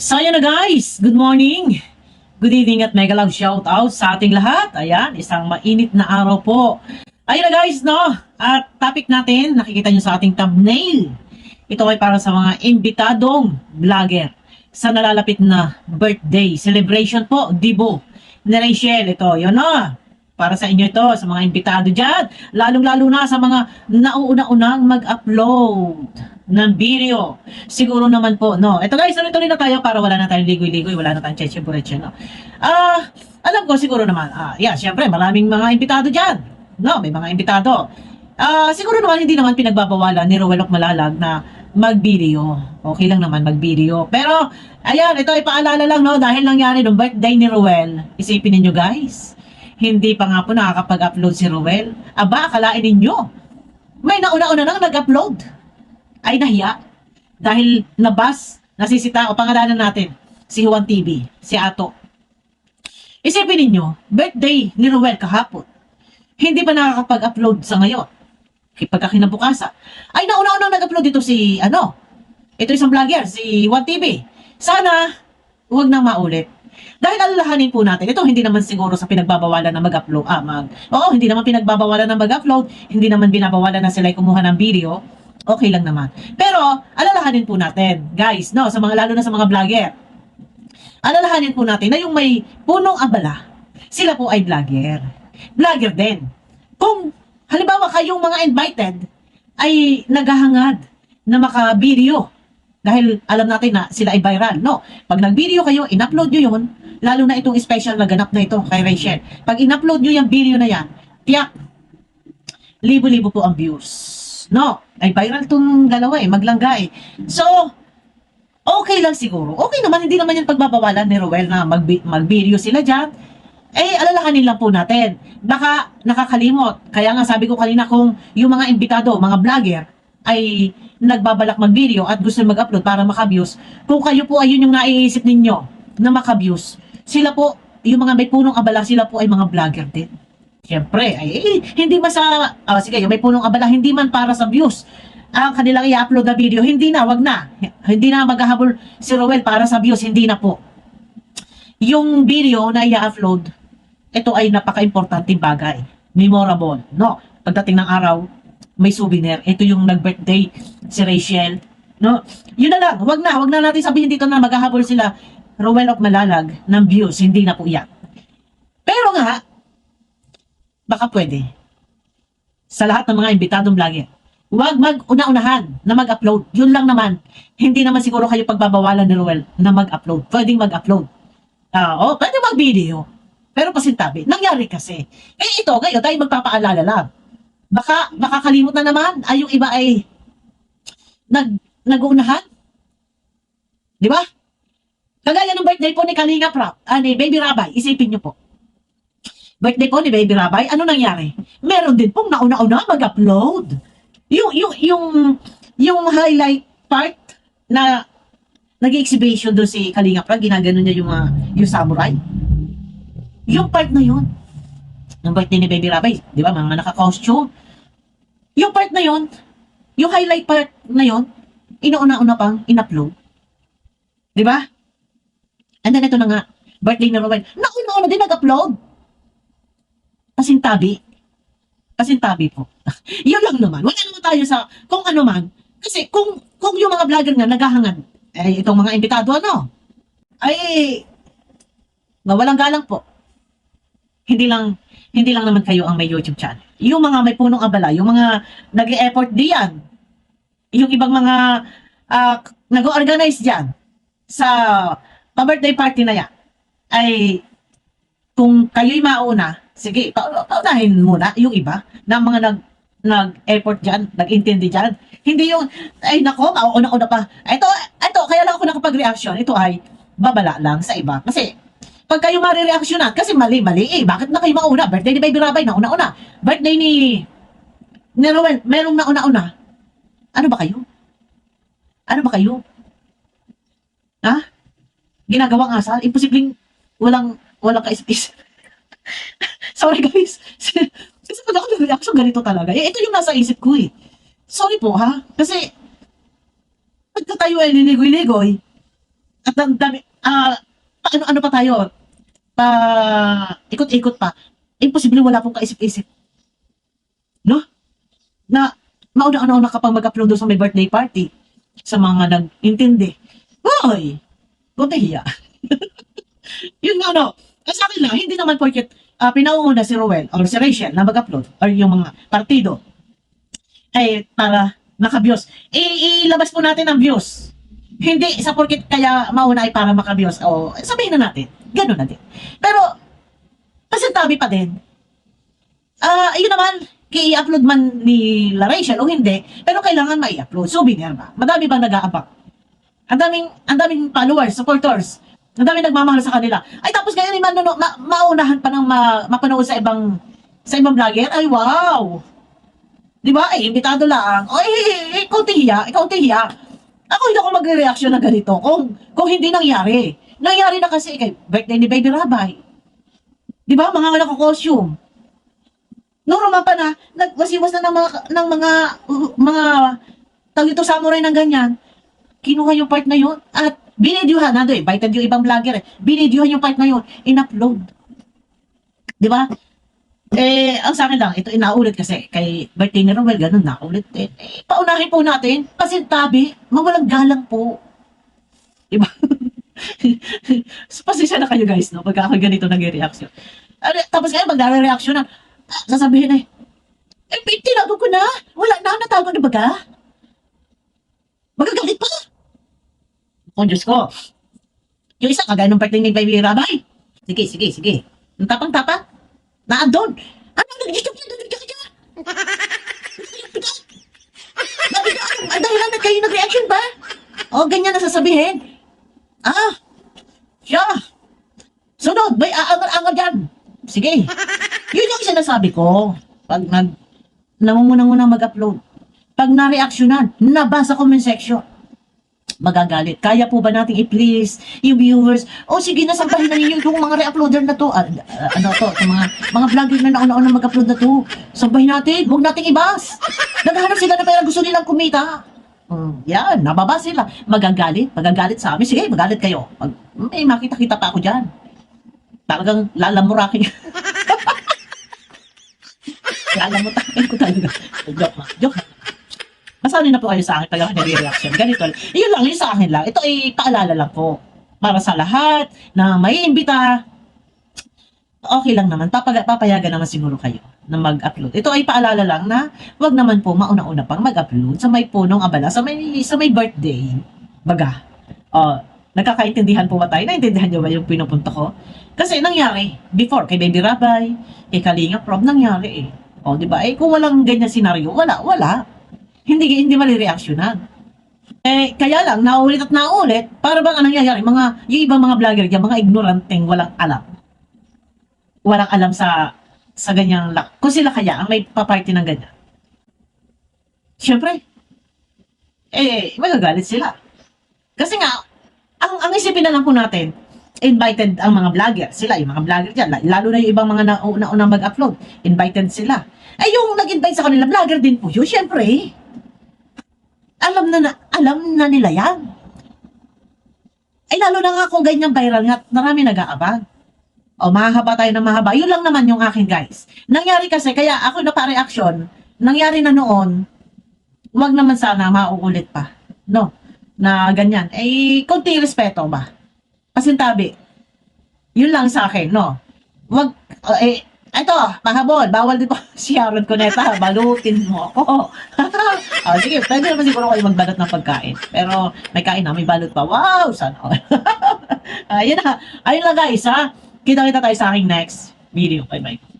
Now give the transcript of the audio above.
So ayan na guys, good morning, good evening at mega love shout out sa ating lahat. Ayan, isang mainit na araw po. Ayan na guys, no? At topic natin, nakikita nyo sa ating thumbnail. Ito ay para sa mga imbitadong vlogger sa nalalapit na birthday celebration po, Dibo ni Rachel. Ito, yun no? Para sa inyo ito, sa mga imbitado dyan. Lalong-lalo na sa mga nauuna-unang mag-upload ng video. Siguro naman po, no? Ito guys, tuloy-tuloy na tayo para wala na tayong ligoy-ligoy, wala na tayong cheche-bureche, no? Alam ko siguro naman, yeah, syempre, maraming mga imbitado dyan. No, may mga imbitado. Siguro naman, hindi naman pinagbabawalan ni Rowel Malalag na mag-video. Okay lang naman mag-video. Pero, ayan, ito ay paalala lang, no? Dahil nangyari nung birthday ni Rowel, isipin ninyo guys, hindi pa nga po nakakapag-upload si Rowel. Aba, akalain ninyo, may nauna-una nang nag-upload. Ay nahiya. Dahil nasisita o pangalanan natin, si Juan TV, si Ato. Isipin ninyo, birthday ni Rowel kahapon. Hindi pa nakakapag-upload sa ngayon. Pagkakinabukasan. Ay nauna-una nag-upload dito ito isang vlogger, si Juan TV. Sana, huwag nang maulit. Dahil alalahanin po natin, ito hindi naman siguro sa pinagbabawalan na mag-upload, hindi naman pinagbabawalan na mag-upload, hindi naman binabawalan na sila'y kumuha ng video, okay lang naman. Pero, alalahanin po natin, guys, no, lalo na sa mga vlogger, alalahanin po natin na yung may punong abala, sila po ay vlogger. Vlogger din. Kung, halimbawa kayong mga invited, ay naghahangad na maka-video, dahil alam natin na sila ay viral, no? Pag nag-video kayo, in-upload nyo yun, lalo na itong special na ganap na ito kay Rachel. Pag in-upload nyo yung video na yan, tiyak, libo-libo po ang views. No? Ay viral itong dalawa maglangga So, okay lang siguro. Okay naman, hindi naman yung pagbabawalan ni Rowel na mag-video sila dyan. Alalahanin lang po natin. Baka nakakalimot. Kaya nga sabi ko kanina kung yung mga imbitado, mga vlogger, ay nagbabalak mag-video at gusto mag-upload para maka-views, kung kayo po ay yun yung naiisip ninyo na maka-views, sila po, yung mga may punong abala, sila po ay mga vlogger din. Siyempre, hindi man sige, yung may punong abala, hindi man para sa views, ang kanilang i-upload na video, hindi na, wag na. Hindi na maghahabol si Rowel para sa views, hindi na po. Yung video na i-upload, ito ay napaka-importanting bagay. Memorable, no? Pagdating ng araw, may souvenir. Ito yung nag-birthday si Rachel, no? Yun na lang, wag na natin sabihin dito na maghahabol sila Rowel Malalag ng views, hindi na po yan. Pero nga, baka pwede. Sa lahat ng mga imbitadong vlogger, wag mag-una-unahan na mag-upload. Yun lang naman. Hindi naman siguro kayo pagbabawalan ni Rowel na mag-upload. Pwedeng mag-upload. Pwede mag-video. Pero pasintabi. Nangyari kasi. Ito, ngayon, tayo magpapaalala lang. Baka makakalimot na naman ay yung iba ay nag-uunahan. Di ba? Kagaya ng birthday po ni Kalinga Prap, ni Baby Rabay, isipin nyo po. Birthday po ni Baby Rabay, ano nangyari? Meron din pong nauna-una mag-upload. Yung highlight part na nag-exhibition doon si Kalinga Prap, ginagano niya yung samurai. Yung part na yun, ng birthday ni Baby Rabay, di ba, mga naka-costume. Yung part na yun, yung highlight part na yun, inauna-una pang in-upload. Di ba? And then ito na nga, birthday ni Rowel, nauna-una din nag-upload. Pasintabi po. Yun lang naman. Wala naman tayo sa kung ano man. Kasi kung yung mga vlogger nga naghahangad, itong mga imbitado walang galang po. Hindi lang naman kayo ang may YouTube channel. Yung mga may punong abala, yung mga nag-e-effort diyan, yung ibang mga nag-organize diyan sa pa-birthday party na yan, ay kung kayo'y mauna, sige, paunahin muna yung iba na mga nag-effort diyan, nag-intindi diyan. Hindi yung, nako, mauna-una pa. Ito, kaya lang ako nakapag-reaction. Ito ay babala lang sa iba. Kasi, pag kayo marireaksyonan, kasi mali, bakit na kayo mauna? Birthday ni Baby Rabay, nauna-una. Birthday ni Rowel, merong nauna-una. Ano ba kayo? Ha? Ginagawang asal? Imposibleng walang kaisip-isip. Sorry guys. Kasi pag ako nag-reaction, ganito talaga. Ito yung nasa isip ko Sorry po ha. Kasi, pagka tayo ay liligoy-ligoy, At ang dami, paano-ano pa tayo, pa, ikot-ikot pa. Imposible wala pong kaisip-isip. No? Na, mauna-una ka pang mag-upload doon sa may birthday party. Sa mga nag-intindi. Hoy! Kunti hiya. Yun nga, no? Sa akin lang, hindi naman porket pinauuna si Rowel or si Rachel na mag-upload or yung mga partido ay para maka-views. Ilabas po natin ang views. Hindi sa porket kaya mauna ay para maka-views. O sabihin na natin. Ganun na din. Pero, pasintabi pa din. Yun naman, i-upload man ni La Rachel o hindi, pero kailangan ma-upload. Souvenir ba? Madami bang nag-aabang? Ang daming followers, supporters. Ang daming nagmamahal sa kanila. Ay tapos ngayon ay maunahan pa ng mapanood sa ibang vlogger. Ay wow. 'Di ba? Ay imbitado lang. Oy, kaunti hiya. Ako hindi ako magre-reaction na ganito kung hindi nangyari. Nangyari na kasi kay birthday ni Baby Rabay. 'Di ba? Mga naka-costume. Normal pa na nagwasiwas na ng mga tawag ito samurai ng ganyan. Kinuha yung part na yun at binidyohan, nando invited yung ibang vlogger binidyohan yung part na yun, in-upload. Di ba? Ang sa akin lang, ito inaulit kasi kay birthday ni Romel, ganun na, ulit din. Paunahin po natin, kasi tabi, mawalang galang po. Di ba? So, pasensya na kayo guys, no? Pagka ako ganito nag-reaction. Tapos ngayon, magre-reaction na, sasabihin tinago ko na, wala na, natago na baga? Magagalit pa? Oh, Diyos ko. Yung isa, kagaya ng birthday ni Baby Rabay. Sige. Ang tapang-tapang. Naandun. Ano, nag-YouTube yan, ang dahilan na kayo nag-reaction ba? O, ganyan na sasabihin. Siya. Sunod, may aangal-angal dyan. Sige. Yun yung sinasabi ko. Pag namunang-munang mag-upload. Pag na-reactionan, nabasa comment section. Magagalit. Kaya po ba nating i-please yung viewers? O sige na, sampahin na ninyo yung mga re-uploader na to. Mga vlogger na nauna-una mag-upload na to. Sampahin natin. Huwag nating ibas. Naghahanap sila na pera. Gusto nilang kumita. Yan. Nababa sila. Magagalit sa amin. Sige, magalit kayo. May makita-kita pa ako dyan. Talagang lalamurakin. Lalamurakin ko talaga. Joke. Masanay na po kayo sa akin pag ako nag-reaction. Ganito. Yun lang, yun sa akin lang. Ito ay paalala lang po. Para sa lahat na may imbita, okay lang naman. Papayagan naman siguro kayo na mag-upload. Ito ay paalala lang na wag naman po mauna-una pang mag-upload sa may punong abala, sa may birthday. Baga. Nagkakaintindihan po ba tayo? Naintindihan nyo ba yung pinupunta ko? Kasi nangyari, before, kay Baby Rabay, kay Kalinga Prob, nangyari eh. Di ba? Kung walang ganyan senaryo, wala. Hindi mali-reactionan. Kaya lang, naulit, para bang anong nangyayari? Yung ibang mga vlogger dyan, mga ignoranteng walang alam. Walang alam sa ganyang kung sila kaya ang may paparty ng ganyan. Siyempre, magagalit sila. Kasi nga, ang isipin na lang po natin, invited ang mga vlogger. Sila, yung mga vlogger dyan, lalo na yung ibang mga nauna mag-upload, invited sila. Yung nag-invite sa kanila, vlogger din po yun, siyempre. Alam na nila yan. Lalo na nga kung ganyan viral nga, marami nag-aabang. Mahaba tayo ng mahaba. Yun lang naman yung akin, guys. Nangyari kasi, kaya ako na pa-reaction, nangyari na noon, wag naman sana mauulit pa. No? Na ganyan. Konti respeto ba? Pasintabi. Yun lang sa akin, no? Wag, ito, pahabol, bawal din po si Aaron Cuneta, balutin mo ako. Sige, pwede naman siguro kayo magbalot ng pagkain. Pero may kain na, may balot pa. Wow, sana all. Ayun lang guys, ha? Kita tayo sa aking next video. Bye-bye.